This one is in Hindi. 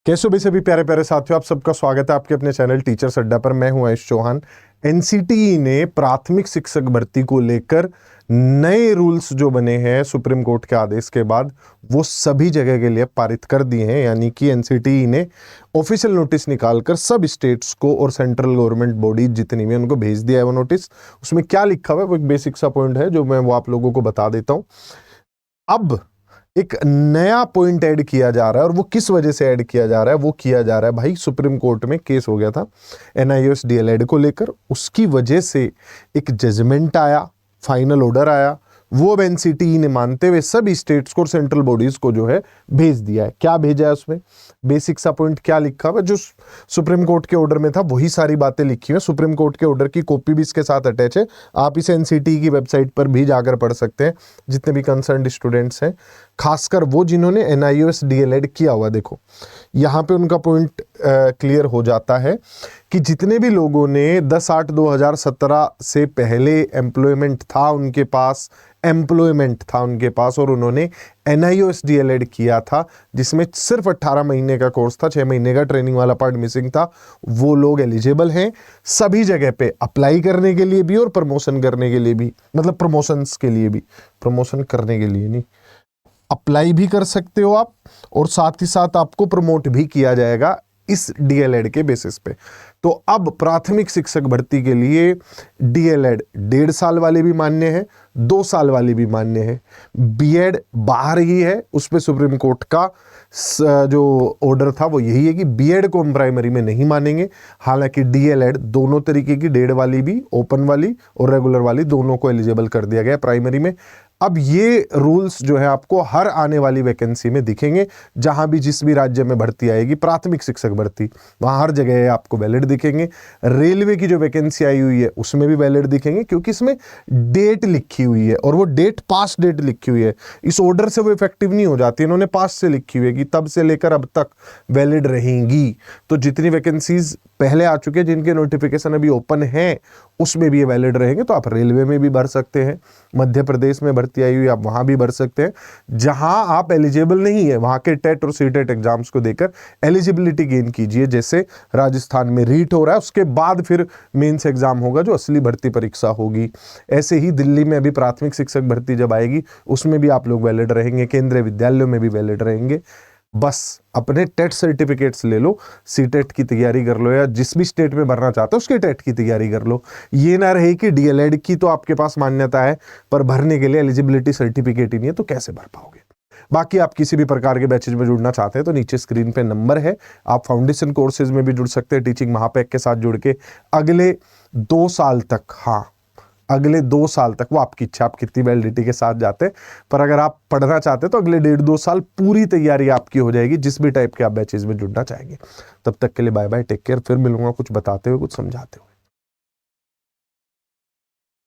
कैसे भी सभी प्यारे प्यारे साथियों, आप सबका स्वागत है आपके अपने चैनल टीचर्स अड्डा पर। मैं हूं आयुष चौहान। एनसीटीई ने प्राथमिक शिक्षक भर्ती को लेकर नए रूल्स जो बने हैं सुप्रीम कोर्ट के आदेश के बाद, वो सभी जगह के लिए पारित कर दिए हैं। यानी कि एनसीटीई ने ऑफिशियल नोटिस निकालकर सब स्टेट्स को और सेंट्रल गवर्नमेंट बॉडी जितनी भी उनको भेज दिया है वो नोटिस। उसमें क्या लिखा हुआ है वो एक बेसिक सा पॉइंट है जो मैं वो आप लोगों को बता देता हूं। अब एक नया पॉइंट ऐड किया जा रहा है, और वो किस वजह से ऐड किया जा रहा है? वो किया जा रहा है भाई, सुप्रीम कोर्ट में केस हो गया था एनआईओएस डीएलएड को लेकर। उसकी वजह से एक जजमेंट आया, फाइनल ऑर्डर आया, वो अब एनसीटीई ने मानते हुए सभी स्टेट्स को और सेंट्रल बॉडीज को जो है भेज दिया है। क्या भेजा है उसमें? बेसिक सा पॉइंट क्या लिखा हुआ है? जो सुप्रीम कोर्ट के ऑर्डर में था वही सारी बातें लिखी हुई है। सुप्रीम कोर्ट के ऑर्डर की कॉपी भी इसके साथ अटैच है, आप इसे एनसीटीई की वेबसाइट पर भी जाकर पढ़ सकते हैं, जितने भी कंसर्न्ड स्टूडेंट्स हैं, खासकर वो जिन्होंने एनआईओएस डीएलएड किया हुआ। देखो यहाँ पे उनका पॉइंट क्लियर हो जाता है कि जितने भी लोगों ने 10/8/2017 से पहले एम्प्लॉयमेंट था उनके पास और उन्होंने एनआईओएस डीएलएड किया था, जिसमें सिर्फ 18 महीने का कोर्स था, 6 महीने का ट्रेनिंग वाला पार्ट मिसिंग था, वो लोग एलिजिबल हैं सभी जगह पे अप्लाई करने के लिए भी और प्रमोशन करने के लिए भी। मतलब प्रमोशंस के लिए भी, प्रमोशन करने के लिए नहीं, अप्लाई भी कर सकते हो आप, और साथ ही साथ आपको प्रमोट भी किया जाएगा इस डीएलएड के बेसिस पे। तो अब प्राथमिक शिक्षक भर्ती के लिए डीएलएड 1.5 साल वाले भी मान्य है, 2 साल वाले भी मान्य है। बीएड बाहर ही है, उस पे सुप्रीम कोर्ट का जो ऑर्डर था वो यही है कि बीएड को हम प्राइमरी में नहीं मानेंगे। हालांकि डीएलएड दोनों तरीके की, 1.5 वाली भी, ओपन वाली और रेगुलर वाली, दोनों को एलिजिबल कर दिया गया प्राइमरी में। अब ये रूल्स जो है आपको हर आने वाली वैकेंसी में दिखेंगे, जहां भी जिस भी राज्य में भर्ती आएगी प्राथमिक शिक्षक भर्ती, वहां हर जगह आपको वैलिड दिखेंगे। रेलवे की जो वैकेंसी आई हुई है उसमें भी वैलिड दिखेंगे, क्योंकि इसमें डेट लिखी हुई है और वो डेट पास्ट डेट लिखी हुई है। इस ऑर्डर से वो इफेक्टिव नहीं हो जाती, इन्होंने पास्ट से लिखी हुई है कि तब से लेकर अब तक वैलिड रहेंगी। तो जितनी वैकेंसीज पहले आ चुके हैं, जिनके नोटिफिकेशन अभी ओपन है, उसमें भी ये वैलिड रहेंगे। तो आप रेलवे में भी भर सकते हैं, मध्य प्रदेश में भर्ती आई हुई आप वहां भी भर सकते हैं। जहां आप एलिजिबल नहीं है वहां के टेट और सीटेट एग्जाम्स को देकर एलिजिबिलिटी गेन कीजिए। जैसे राजस्थान में रीट हो रहा है, उसके बाद फिर मेंस एग्जाम होगा जो असली भर्ती परीक्षा होगी। ऐसे ही दिल्ली में अभी प्राथमिक शिक्षक भर्ती जब आएगी उसमें भी आप लोग वैलिड रहेंगे, केंद्रीय विद्यालयों में भी वैलिड रहेंगे। बस अपने टेट सर्टिफिकेट्स ले लो, सीटेट की तैयारी कर लो, या जिस भी स्टेट में भरना चाहते हो उसके टेट की तैयारी कर लो। ये ना रहे कि डीएलएड की तो आपके पास मान्यता है पर भरने के लिए एलिजिबिलिटी सर्टिफिकेट ही नहीं है, तो कैसे भर पाओगे? बाकी आप किसी भी प्रकार के बैचेज में जुड़ना चाहते हैं तो नीचे स्क्रीन पे नंबर है, आप फाउंडेशन कोर्सेज में भी जुड़ सकते हैं टीचिंग महापैक के साथ जुड़ के अगले 2 साल तक। हाँ, अगले 2 साल तक, वो आपकी इच्छा, आप कितनी वैलिडिटी के साथ जाते हैं, पर अगर आप पढ़ना चाहते हैं तो अगले 1.5-2 साल पूरी तैयारी आपकी हो जाएगी, जिस भी टाइप के आप बैचेज में जुड़ना चाहेंगे। तब तक के लिए बाय बाय, टेक केयर। फिर मिलूंगा कुछ बताते हुए, कुछ समझाते हुए।